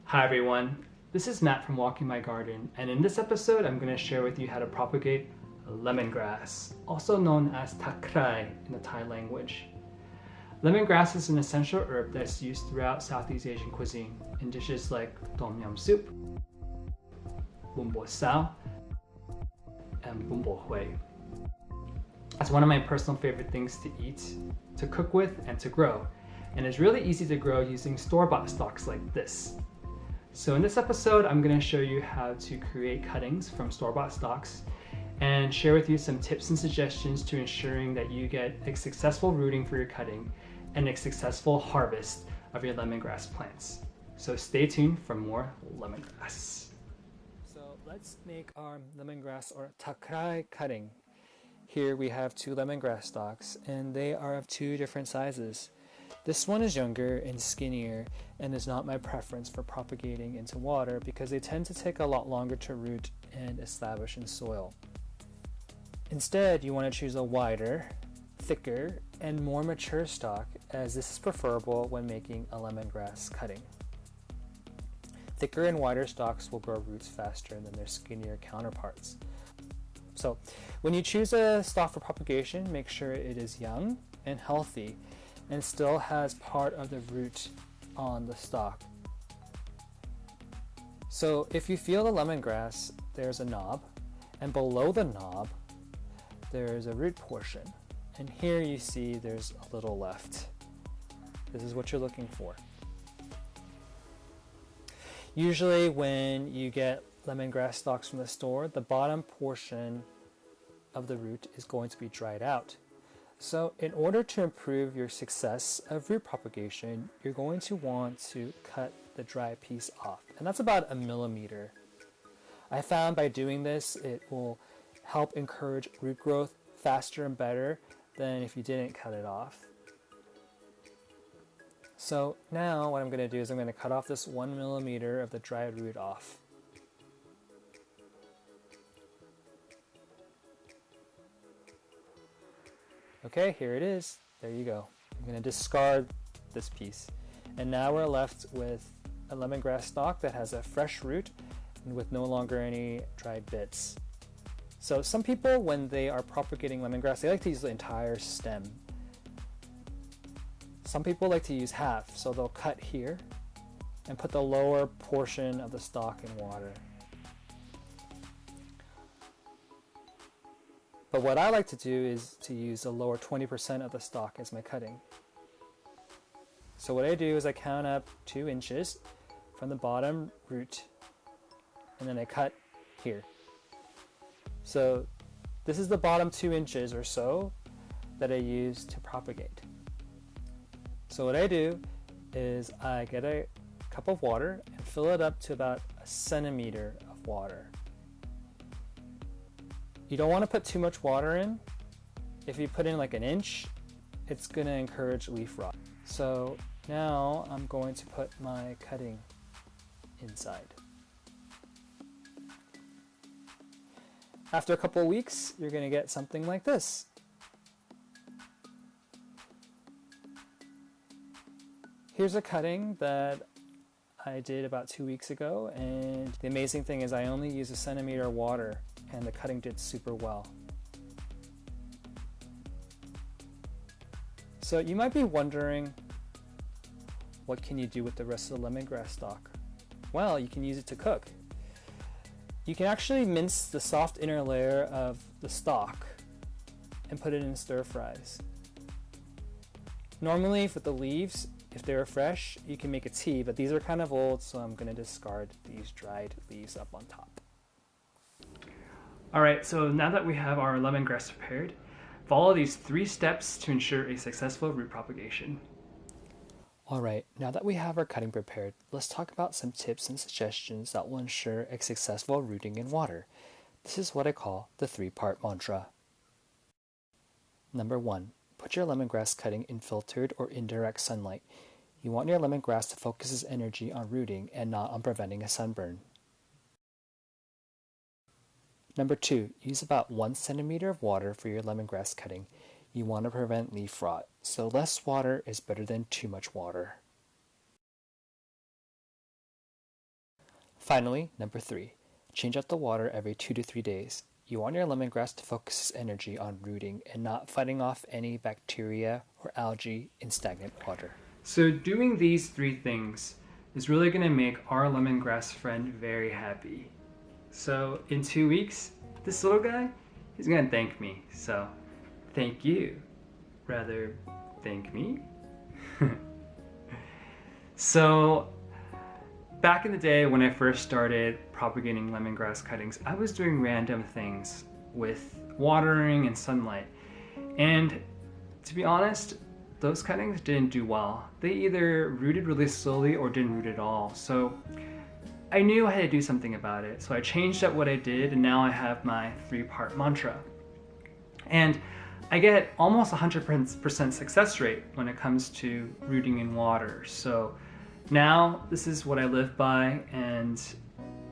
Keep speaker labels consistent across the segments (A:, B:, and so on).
A: Hi everyone, this is Matt from Walking My Garden, and in this episode I'm going to share with you how to propagate lemongrass, also known as takrai in the Thai language. Lemongrass is an essential herb that's used throughout Southeast Asian cuisine in dishes like tom yum soup, bún bò sao, and bún bò huay. It's one of my personal favorite things to eat, to cook with, and to grow, and it's really easy to grow using store-bought stalks like this. So in this episode, I'm going to show you how to create cuttings from store-bought stalks and share with you some tips and suggestions to ensuring that you get a successful rooting for your cutting and a successful harvest of your lemongrass plants. So stay tuned for more lemongrass. So let's make our lemongrass or takrai cutting. Here we have two lemongrass stalks and they are of two different sizes. This one is younger and skinnier and is not my preference for propagating into water because they tend to take a lot longer to root and establish in soil. Instead, you want to choose a wider, thicker, and more mature stalk as this is preferable when making a lemongrass cutting. Thicker and wider stalks will grow roots faster than their skinnier counterparts. So, when you choose a stalk for propagation, make sure it is young and healthy and still has part of the root on the stalk. So if you feel the lemongrass, there's a knob, and below the knob, there's a root portion. And here you see there's a little left. This is what you're looking for. Usually when you get lemongrass stalks from the store, the bottom portion of the root is going to be dried out. So in order to improve your success of root propagation, you're going to want to cut the dry piece off. And that's about 1 millimeter. I found by doing this, it will help encourage root growth faster and better than if you didn't cut it off. So now what I'm going to do is I'm going to cut off this 1 millimeter of the dried root off. Okay, here it is. There you go. I'm going to discard this piece. And now we're left with a lemongrass stalk that has a fresh root and with no longer any dried bits. So some people, when they are propagating lemongrass, they like to use the entire stem. Some people like to use half, so they'll cut here and put the lower portion of the stalk in water. But what I like to do is to use the lower 20% of the stalk as my cutting. So what I do is I count up 2 inches from the bottom root and then I cut here. So this is the bottom 2 inches or so that I use to propagate. So what I do is I get a cup of water and fill it up to about 1 centimeter of water. You don't want to put too much water in. If you put in like 1 inch, it's going to encourage leaf rot. So now I'm going to put my cutting inside. After a couple of weeks, you're going to get something like this. Here's a cutting that I did about 2 weeks ago, and the amazing thing is I only used 1 centimeter of water and the cutting did super well. So you might be wondering, what can you do with the rest of the lemongrass stalk? Well, you can use it to cook. You can actually mince the soft inner layer of the stalk and put it in stir fries. Normally with the leaves, if they were fresh, you can make a tea, but these are kind of old, so I'm going to discard these dried leaves up on top. Alright, so now that we have our lemongrass prepared, follow these 3 steps to ensure a successful root propagation. Alright, now that we have our cutting prepared, let's talk about some tips and suggestions that will ensure a successful rooting in water. This is what I call the 3-part mantra. Number 1. Put your lemongrass cutting in filtered or indirect sunlight. You want your lemongrass to focus its energy on rooting and not on preventing a sunburn. Number 2, use about 1 centimeter of water for your lemongrass cutting. You want to prevent leaf rot, so less water is better than too much water. Finally, number 3, change out the water every 2 to 3 days. You want your lemongrass to focus its energy on rooting and not fighting off any bacteria or algae in stagnant water. So doing these 3 things is really going to make our lemongrass friend very happy. So in 2 weeks, this little guy, he's going to thank me. So thank you. Rather, thank me. So back in the day when I first started propagating lemongrass cuttings, I was doing random things with watering and sunlight. And to be honest, those cuttings didn't do well. They either rooted really slowly or didn't root at all. So I knew I had to do something about it. So I changed up what I did, and now I have my 3-part mantra. And I get almost 100% success rate when it comes to rooting in water. So now this is what I live by, and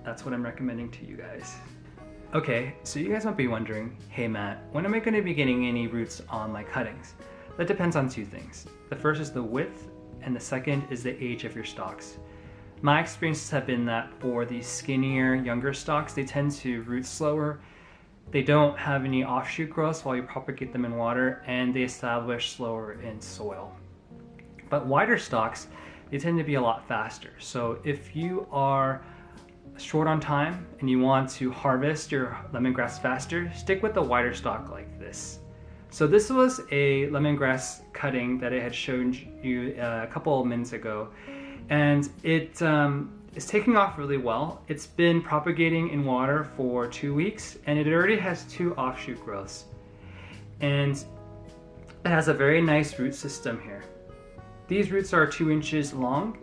A: that's what I'm recommending to you guys. Okay, so you guys might be wondering, hey Matt, when am I going to be getting any roots on my cuttings? That depends on 2 things. The first is the width, and the second is the age of your stalks. My experiences have been that for the skinnier, younger stalks, they tend to root slower. They don't have any offshoot growth while you propagate them in water, and they establish slower in soil. But wider stalks, they tend to be a lot faster. So if you are short on time and you want to harvest your lemongrass faster, stick with the wider stalk like this. So this was a lemongrass cutting that I had shown you a couple of minutes ago, and it is taking off really well. It's been propagating in water for 2 weeks, and it already has 2 offshoot growths. And it has a very nice root system here. These roots are 2 inches long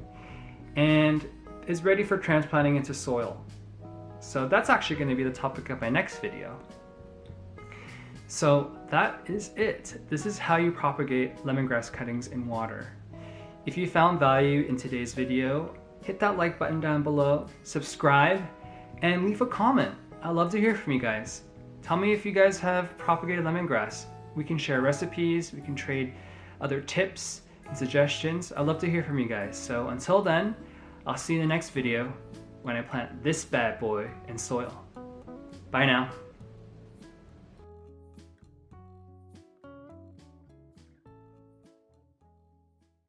A: and is ready for transplanting into soil. So that's actually going to be the topic of my next video. So that is it. This is how you propagate lemongrass cuttings in water. If you found value in today's video, hit that like button down below, subscribe, and leave a comment. I'd love to hear from you guys. Tell me if you guys have propagated lemongrass. We can share recipes, we can trade other tips and suggestions. I'd love to hear from you guys. So until then, I'll see you in the next video when I plant this bad boy in soil. Bye now.